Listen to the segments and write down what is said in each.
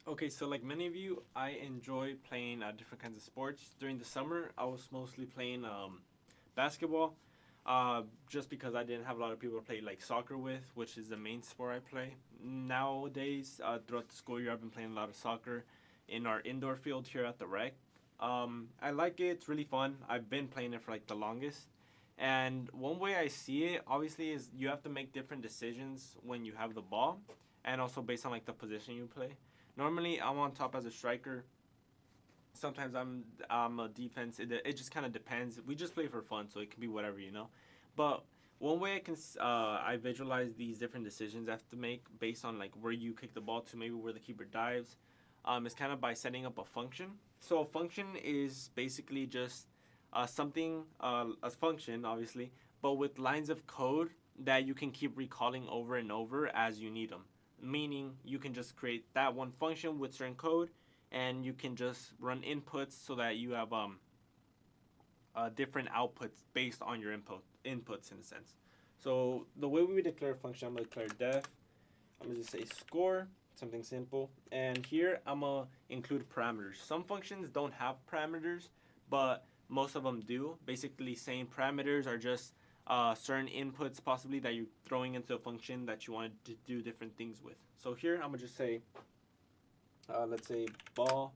Okay, so like many of you, I enjoy playing different kinds of sports. During the summer, I was mostly playing basketball, just because I didn't have a lot of people to play like soccer with, which is the main sport I play. Nowadays, throughout the school year, I've been playing a lot of soccer in our indoor field here at the rec. I like it. It's really fun. I've been playing it for like the longest. And one way I see it, obviously, is you have to make different decisions when you have the ball, and also based on like the position you play. Normally, I'm on top as a striker. Sometimes I'm a defense. It just kind of depends. We just play for fun, so it can be whatever, you know. But one way I visualize these different decisions I have to make based on like where you kick the ball to, maybe where the keeper dives, is kind of by setting up a function. So a function is basically just something, a function obviously, but with lines of code that you can keep recalling over and over as you need them. Meaning you can just create that one function with certain code, and you can just run inputs so that you have different outputs based on your inputs in a sense. So the way we declare a function, I'm gonna declare def. I'm gonna just say score, something simple, and here I'm gonna include parameters. Some functions don't have parameters, but most of them do. Basically, saying parameters are just certain inputs possibly that you're throwing into a function that you want to do different things with. So here I'm gonna just say, let's say ball,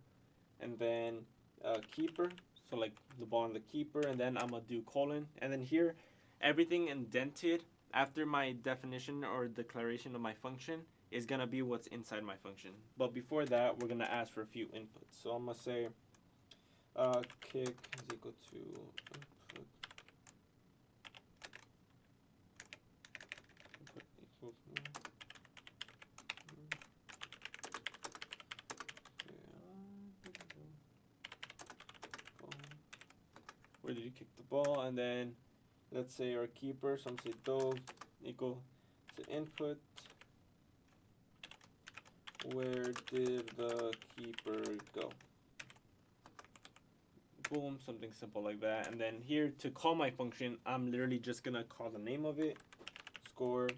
and then keeper. So like the ball and the keeper, and then I'm gonna do colon, and then here, everything indented after my definition or declaration of my function is gonna be what's inside my function. But before that, we're gonna ask for a few inputs. So I'm gonna say kick is equal to input, equals where did you kick the ball, and then let's say our keeper, so I'm gonna say dove equal to input, where did the keeper go? Boom, something simple like that. And then here to call my function, I'm literally just gonna call the name of it, score,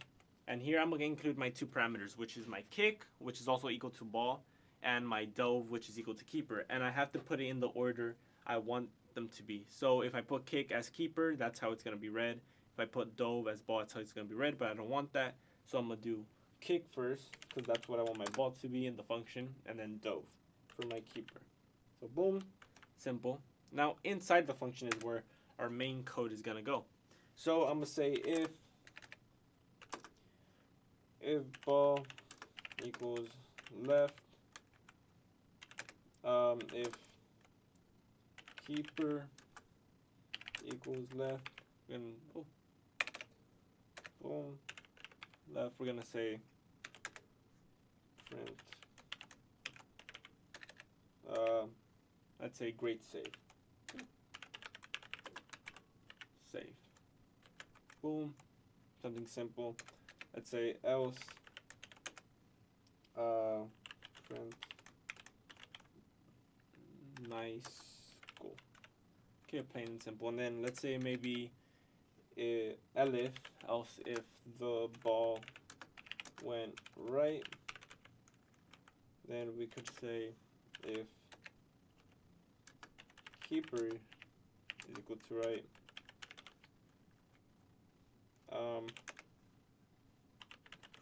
and here I'm gonna include my two parameters, which is my kick, which is also equal to ball, and my dove, which is equal to keeper. And I have to put it in the order I want them to be. So if I put kick as keeper, that's how it's gonna be read. If I put dove as ball, that's how it's gonna be read, but I don't want that. So I'm gonna do kick first, because that's what I want my ball to be in the function, and then dove for my keeper. So boom, simple. Now inside the function is where our main code is gonna go. So I'm gonna say if ball equals left, if keeper equals left, and boom, left, we're gonna say print, let's say great save. Save. Boom, something simple. Let's say else, print nice goal. Okay, plain and simple. And then let's say maybe elif, else if the ball went right, then we could say if keeper is equal to right,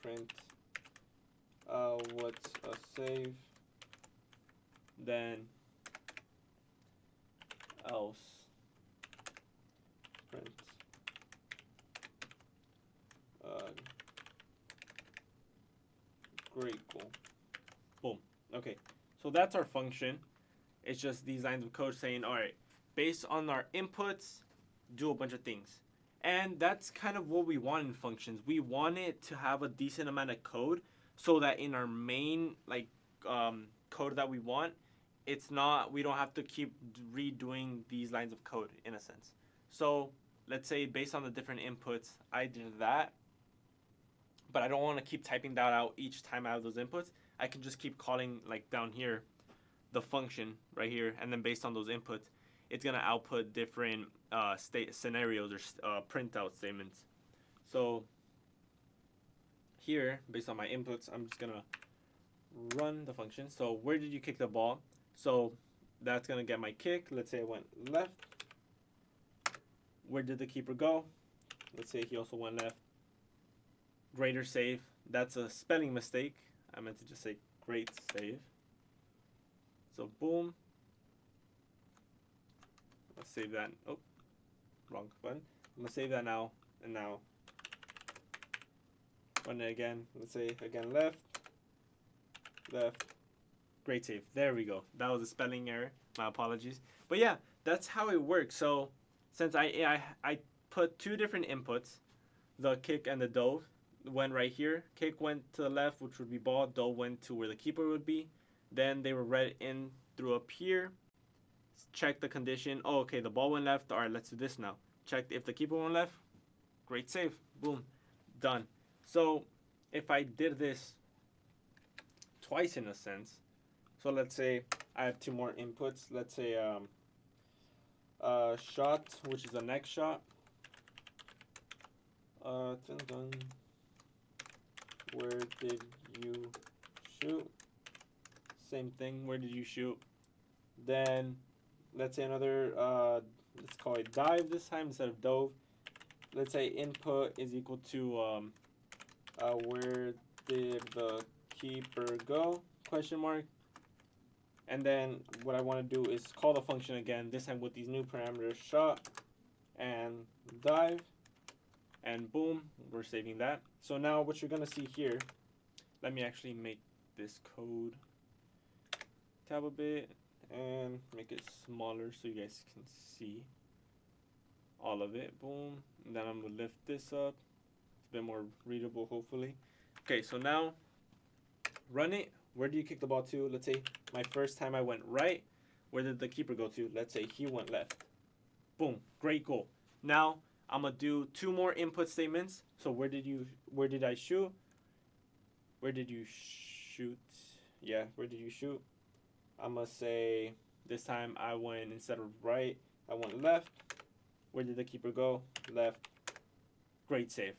print what's a save, then else print great goal. Boom. Okay, so that's our function. It's just these lines of code saying, all right, based on our inputs, do a bunch of things. And that's kind of what we want in functions. We want it to have a decent amount of code so that in our main code that we want, it's not, we don't have to keep redoing these lines of code in a sense. So let's say based on the different inputs, I did that, but I don't want to keep typing that out each time I have those inputs. I can just keep calling like down here the function right here, and then based on those inputs, it's gonna output different state scenarios or printout statements. So here, based on my inputs, I'm just gonna run the function. So where did you kick the ball? So that's gonna get my kick. Let's say I went left. Where did the keeper go? Let's say he also went left. Greater save. That's a spelling mistake. I meant to just say great save. So boom. Let's save that. Oh, wrong button. I'm gonna save that now. And now run it again. Let's say again left. Left. Great save. There we go. That was a spelling error. My apologies. But yeah, that's how it works. So since I put two different inputs, the kick and the dove went right here. Kick went to the left, which would be ball. Dove went to where the keeper would be. Then they were read in through up here. Check the condition. Oh, okay, the ball went left. All right, let's do this now. Check if the keeper went left. Great save. Boom. Done. So if I did this twice in a sense, so let's say I have two more inputs. Let's say shot, which is the next shot. Where did you shoot? Same thing. Where did you shoot? Then let's say another. Let's call it dive this time instead of dove. Let's say input is equal to where did the keeper go? Question mark. And then what I want to do is call the function again. This time with these new parameters: shot and dive. And boom, we're saving that. So now what you're gonna see here, let me actually make this code tab a bit and make it smaller so you guys can see all of it. Boom. And then I'm gonna lift this up. It's a bit more readable, hopefully. Okay, so now run it. Where do you kick the ball to? Let's say my first time I went right. Where did the keeper go to? Let's say he went left. Boom, great goal. Now I'm gonna do two more input statements. So where did I shoot? Where did you shoot? Yeah, where did you shoot? I'm gonna say this time I went, instead of right, I went left. Where did the keeper go? Left. Great save.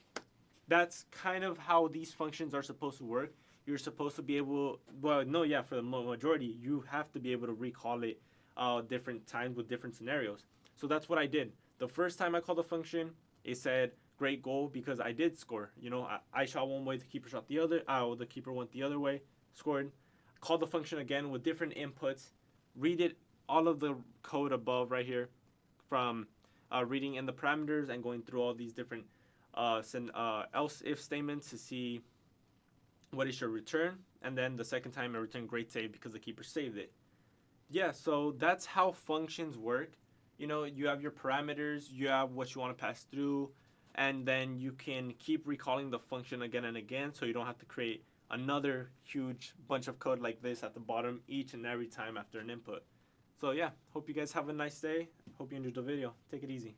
That's kind of how these functions are supposed to work. You're supposed to be able, well, no, yeah, for the majority, you have to be able to recall it different times with different scenarios. So that's what I did. The first time I called the function, it said great goal because I did score. You know, I shot one way, the keeper shot the other. The keeper went the other way, scored. Called the function again with different inputs. Read it, all of the code above right here, from reading in the parameters and going through all these different else if statements to see what it should return. And then the second time I returned great save because the keeper saved it. Yeah, so that's how functions work. You know, you have your parameters, you have what you want to pass through, and then you can keep recalling the function again and again so you don't have to create another huge bunch of code like this at the bottom each and every time after an input. So yeah, hope you guys have a nice day. Hope you enjoyed the video. Take it easy.